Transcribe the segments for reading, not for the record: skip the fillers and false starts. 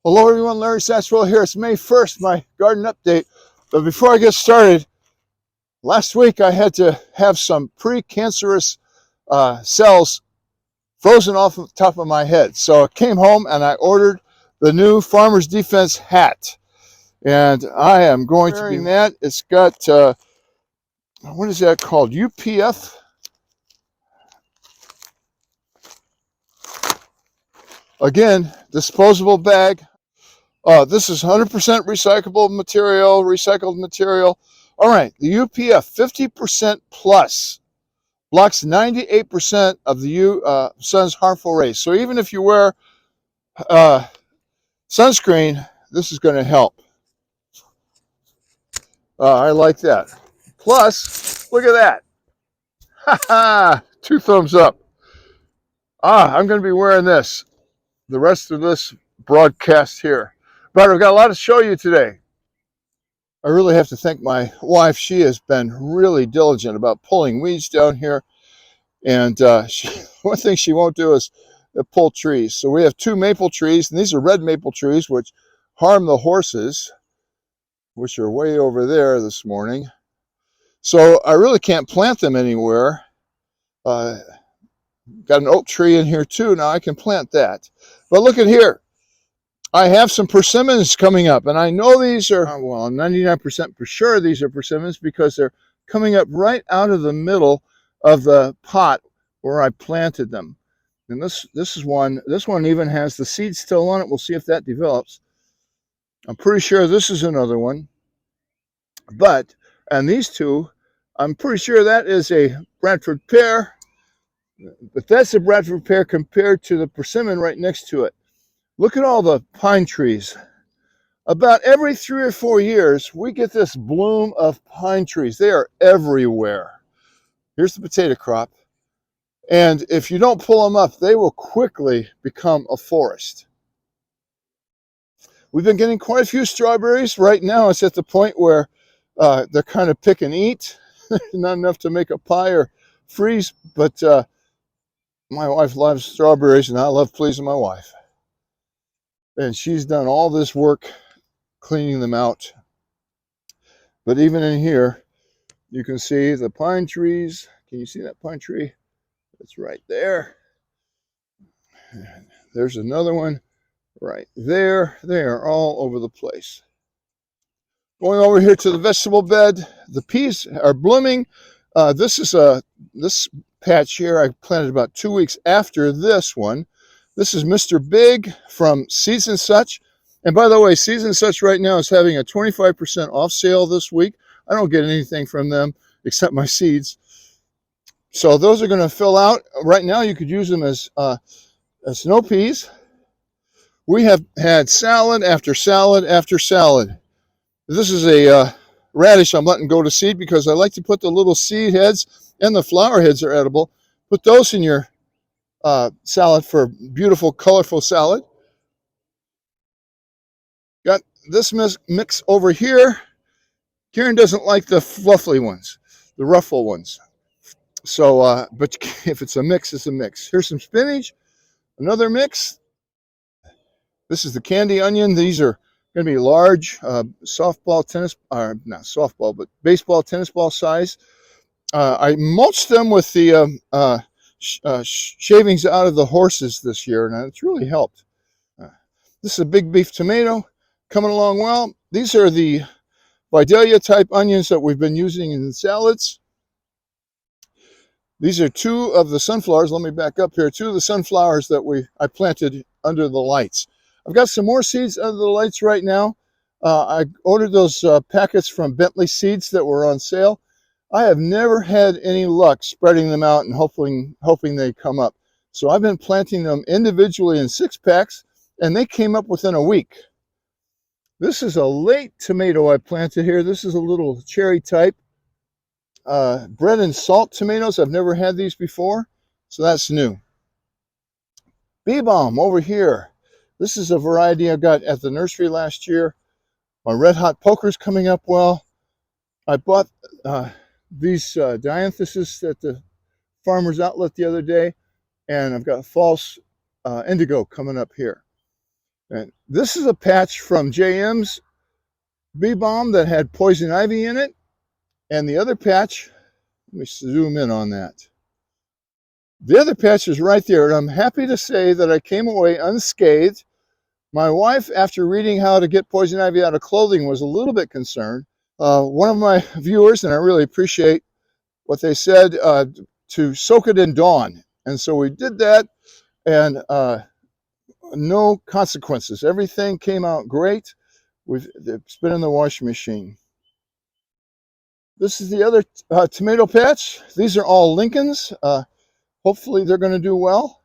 Hello everyone, Larry Satchwell here. It's May 1st, my garden update. But before I get started, last week I had to have some precancerous cells frozen off the top of my head. So I came home and I ordered the new Farmer's Defense hat. And I am going to be that. It's got, what is that called? UPF? Again, disposable bag. This is 100% recycled material. All right, the UPF 50% plus blocks 98% of the sun's harmful rays. So even if you wear sunscreen, this is going to help. I like that. Plus, look at that. Ha ha! 2 thumbs up. I'm going to be wearing this the rest of this broadcast here. But I've got a lot to show you today. I really have to thank my wife. She has been really diligent about pulling weeds down here. And one thing she won't do is pull trees. So we have 2 maple trees, and these are red maple trees, which harm the horses, which are way over there this morning. So I really can't plant them anywhere. Got an oak tree in here too. Now I can plant that. But look at here. I have some persimmons coming up, and I know these are, well, I'm 99% for sure these are persimmons because they're coming up right out of the middle of the pot where I planted them. And this one even has the seed still on it. We'll see if that develops. I'm pretty sure this is another one. And these 2, I'm pretty sure that is a Bradford pear. But that's a Bradford pear compared to the persimmon right next to it. Look at all the pine trees. About every 3 or 4 years, we get this bloom of pine trees. They are everywhere. Here's the potato crop. And if you don't pull them up, they will quickly become a forest. We've been getting quite a few strawberries. Right now, it's at the point where they're kind of pick and eat. Not enough to make a pie or freeze, but my wife loves strawberries, and I love pleasing my wife. And she's done all this work cleaning them out. But even in here, you can see the pine trees. Can you see that pine tree? It's right there. There's another one right there. They are all over the place. Going over here to the vegetable bed, the peas are blooming. This patch here I planted about 2 weeks after this one. This is Mr. Big from Seeds and Such. And by the way, Seeds and Such right now is having a 25% off sale this week. I don't get anything from them except my seeds. So those are going to fill out. Right now you could use them as snow peas. We have had salad after salad after salad. This is a radish I'm letting go to seed because I like to put the little seed heads, and the flower heads are edible. Put those in your salad for beautiful, colorful salad. Got this mix over here. Karen doesn't like the fluffy ones, the ruffle ones. So, but if it's a mix, it's a mix. Here's some spinach, another mix. This is the candy onion. These are going to be large softball, tennis, or not softball, but baseball, tennis ball size. I mulched them with the shavings out of the horses this year, and it's really helped. This is a big beef tomato coming along well. These are the Vidalia type onions that we've been using in salads. These are 2 of the sunflowers. Let me back up here. 2 of the sunflowers that I planted under the lights. I've got some more seeds under the lights right now. I ordered those packets from Bentley Seeds that were on sale. I have never had any luck spreading them out and hoping they come up. So I've been planting them individually in 6 packs, and they came up within a week. This is a late tomato I planted here. This is a little cherry type. Bread and salt tomatoes. I've never had these before, so that's new. Bee balm over here. This is a variety I got at the nursery last year. My red hot poker's coming up well. I bought these dianthesis at the farmer's outlet the other day, and I've got false indigo coming up here. And this is a patch from JM's bee balm that had poison ivy in it. And the other patch, let me zoom in on that. The other patch is right there, and I'm happy to say that I came away unscathed. My wife, after reading how to get poison ivy out of clothing, was a little bit concerned. One of my viewers, and I really appreciate what they said, to soak it in Dawn. And so we did that, and no consequences. Everything came out great. It's been in the washing machine. This is the other tomato patch. These are all Lincolns. Hopefully they're going to do well.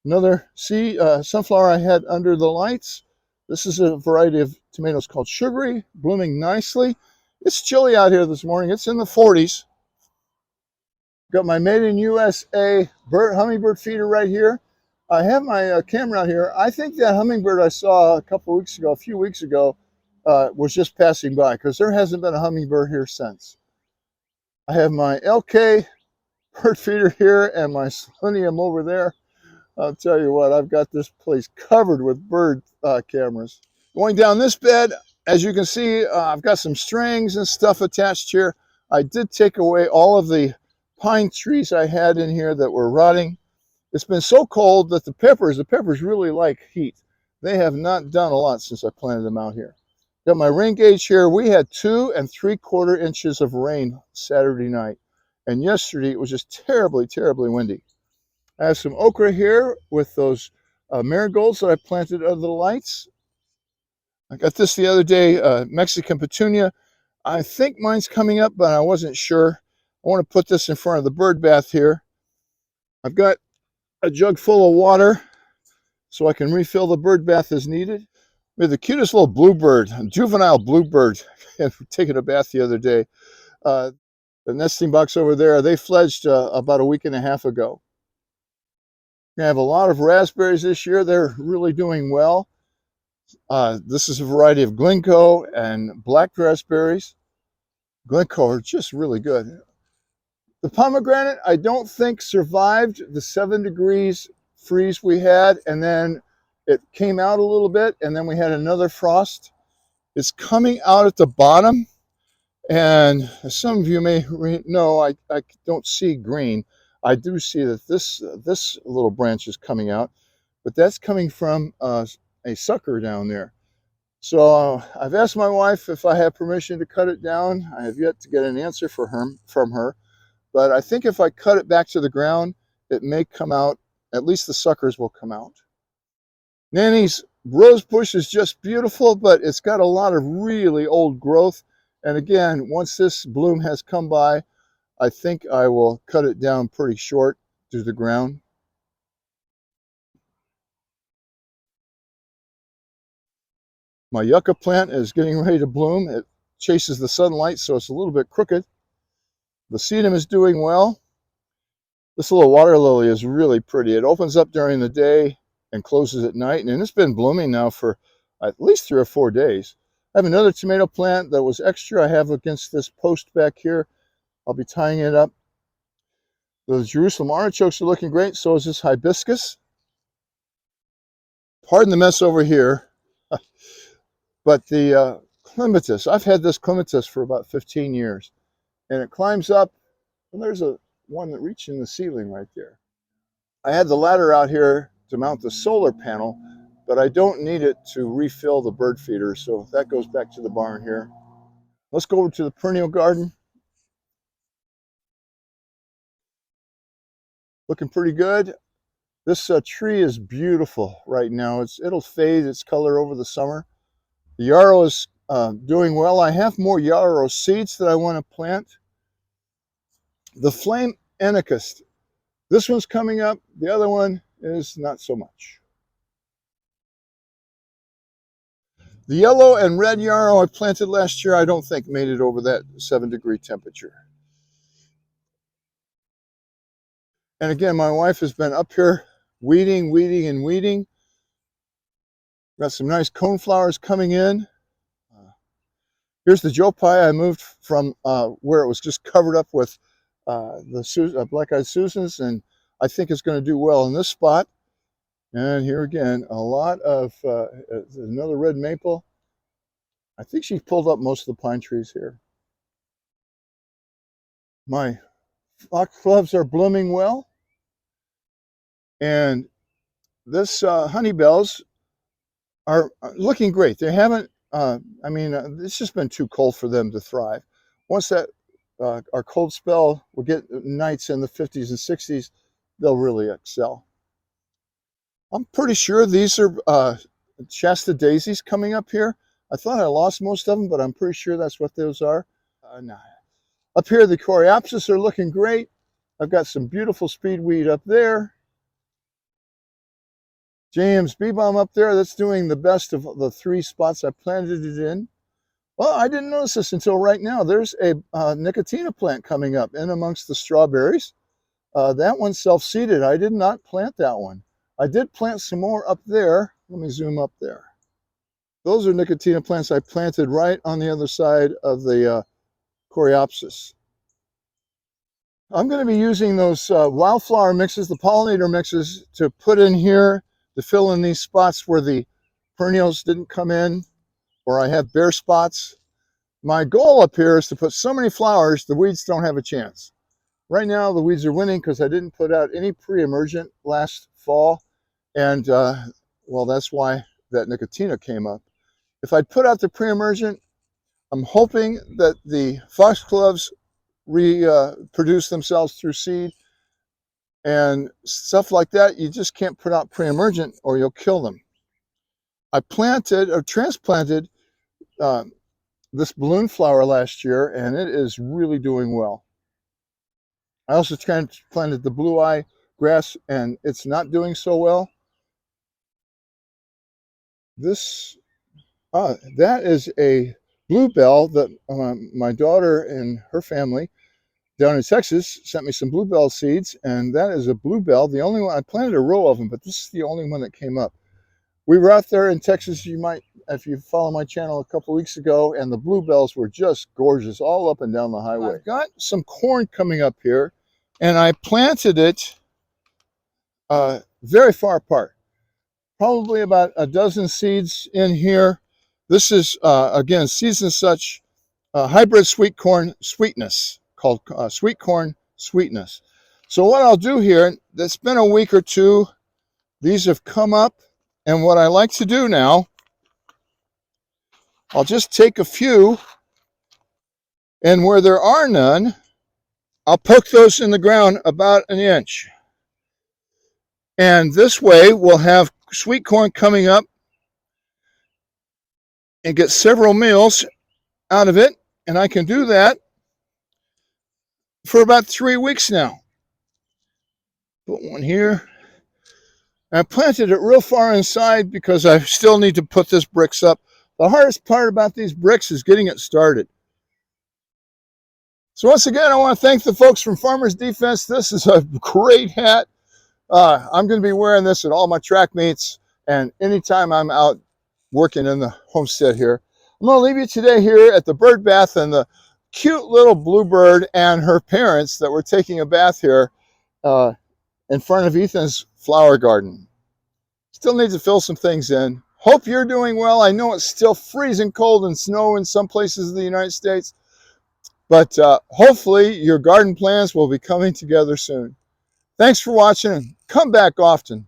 Another sunflower I had under the lights. This is a variety of tomatoes called Sugary, blooming nicely. It's chilly out here this morning. It's in the 40s. Got my Made in USA hummingbird feeder right here. I have my camera out here. I think that hummingbird I saw a few weeks ago, was just passing by, because there hasn't been a hummingbird here since. I have my LK bird feeder here and my Selenium over there. I'll tell you what, I've got this place covered with bird cameras. Going down this bed, as you can see, I've got some strings and stuff attached here. I did take away all of the pine trees I had in here that were rotting. It's been so cold that the peppers really like heat. They have not done a lot since I planted them out here. Got my rain gauge here. We had 2 3/4 inches of rain Saturday night. And yesterday it was just terribly, terribly windy. I have some okra here with those marigolds that I planted under the lights. I got this the other day, Mexican petunia. I think mine's coming up, but I wasn't sure. I want to put this in front of the bird bath here. I've got a jug full of water so I can refill the bird bath as needed. We had the cutest little bluebird, a juvenile bluebird, taking a bath the other day. The nesting box over there, they fledged about a week and a half ago. We're going to have a lot of raspberries this year. They're really doing well. This is a variety of Glencoe and black raspberries. Glencoe are just really good. The pomegranate, I don't think survived the 7 degrees freeze we had, and then it came out a little bit, and then we had another frost. It's coming out at the bottom, and as some of you may know, I don't see green. I do see that this little branch is coming out, but that's coming from a sucker down there. So I've asked my wife if I have permission to cut it down. I have yet to get an answer from her, but I think if I cut it back to the ground, it may come out. At least the suckers will come out. Nanny's rose bush is just beautiful, but it's got a lot of really old growth. And again, once this bloom has come by, I think I will cut it down pretty short to the ground. My yucca plant is getting ready to bloom. It chases the sunlight, so it's a little bit crooked. The sedum is doing well. This little water lily is really pretty. It opens up during the day and closes at night, and it's been blooming now for at least 3 or 4 days. I have another tomato plant that was extra I have against this post back here. I'll be tying it up. The Jerusalem artichokes are looking great, so is this hibiscus. Pardon the mess over here, but the clematis, I've had this clematis for about 15 years, and it climbs up, and there's one that reached in the ceiling right there. I had the ladder out here to mount the solar panel, but I don't need it to refill the bird feeder, so that goes back to the barn here. Let's go over to the perennial garden. Looking pretty good. This tree is beautiful right now. It'll fade its color over the summer. The yarrow is doing well. I have more yarrow seeds that I want to plant. The flame Anarchist. This one's coming up. The other one is not so much. The yellow and red yarrow I planted last year, I don't think made it over that 7-degree temperature. And again, my wife has been up here weeding, and weeding. Got some nice coneflowers coming in. Here's the Joe Pye I moved from where it was just covered up with the black-eyed Susans, and I think it's going to do well in this spot. And here again, a lot of, another red maple. I think she pulled up most of the pine trees here. My foxgloves are blooming well. And this honeybells are looking great. They haven't, it's just been too cold for them to thrive. Once that our cold spell will get nights in the 50s and 60s, they'll really excel. I'm pretty sure these are Shasta daisies coming up here. I thought I lost most of them, but I'm pretty sure that's what those are. Nah. Up here, the coreopsis are looking great. I've got some beautiful speedweed up there. James bee balm up there, that's doing the best of the 3 spots I planted it in. Well, I didn't notice this until right now. There's a Nicotina plant coming up in amongst the strawberries. That one's self-seeded. I did not plant that one. I did plant some more up there. Let me zoom up there. Those are Nicotina plants I planted right on the other side of the coreopsis. I'm going to be using those wildflower mixes, the pollinator mixes, to put in here to fill in these spots where the perennials didn't come in, or I have bare spots. My goal up here is to put so many flowers the weeds don't have a chance. Right now the weeds are winning because I didn't put out any pre-emergent last fall, and well, that's why that Nicotina came up. If I'd put out the pre-emergent, I'm hoping that the foxgloves reproduce themselves through seed and stuff like that. You just can't put out pre-emergent or you'll kill them. I planted or transplanted this balloon flower last year, and it is really doing well. I also transplanted the blue eye grass, and it's not doing so well. This, that is a bluebell that my daughter and her family down in Texas sent me some bluebell seeds, and that is a bluebell. The only one, I planted a row of them, but this is the only one that came up. We were out there in Texas, you might, if you follow my channel, a couple weeks ago, and the bluebells were just gorgeous all up and down the highway. I've got some corn coming up here, and I planted it very far apart. Probably about a dozen seeds in here. This is, again, Seeds and Such hybrid sweet corn sweetness, called sweet corn sweetness. So what I'll do here, it's been a week or two. These have come up, and what I like to do now, I'll just take a few, and where there are none, I'll poke those in the ground about an inch. And this way we'll have sweet corn coming up and get several meals out of it. And I can do that for about 3 weeks now. Put one here. I planted it real far inside because I still need to put this bricks up. The hardest part about these bricks is getting it started. So once again, I want to thank the folks from Farmers Defense. This is a great hat. I'm going to be wearing this at all my track meets and anytime I'm out working in the homestead here. I'm going to leave you today here at the bird bath and the cute little bluebird and her parents that were taking a bath here in front of Ethan's flower garden. Still need to fill some things in. Hope you're doing well. I know it's still freezing cold and snow in some places of the United States, but hopefully your garden plans will be coming together soon. Thanks for watching, and come back often.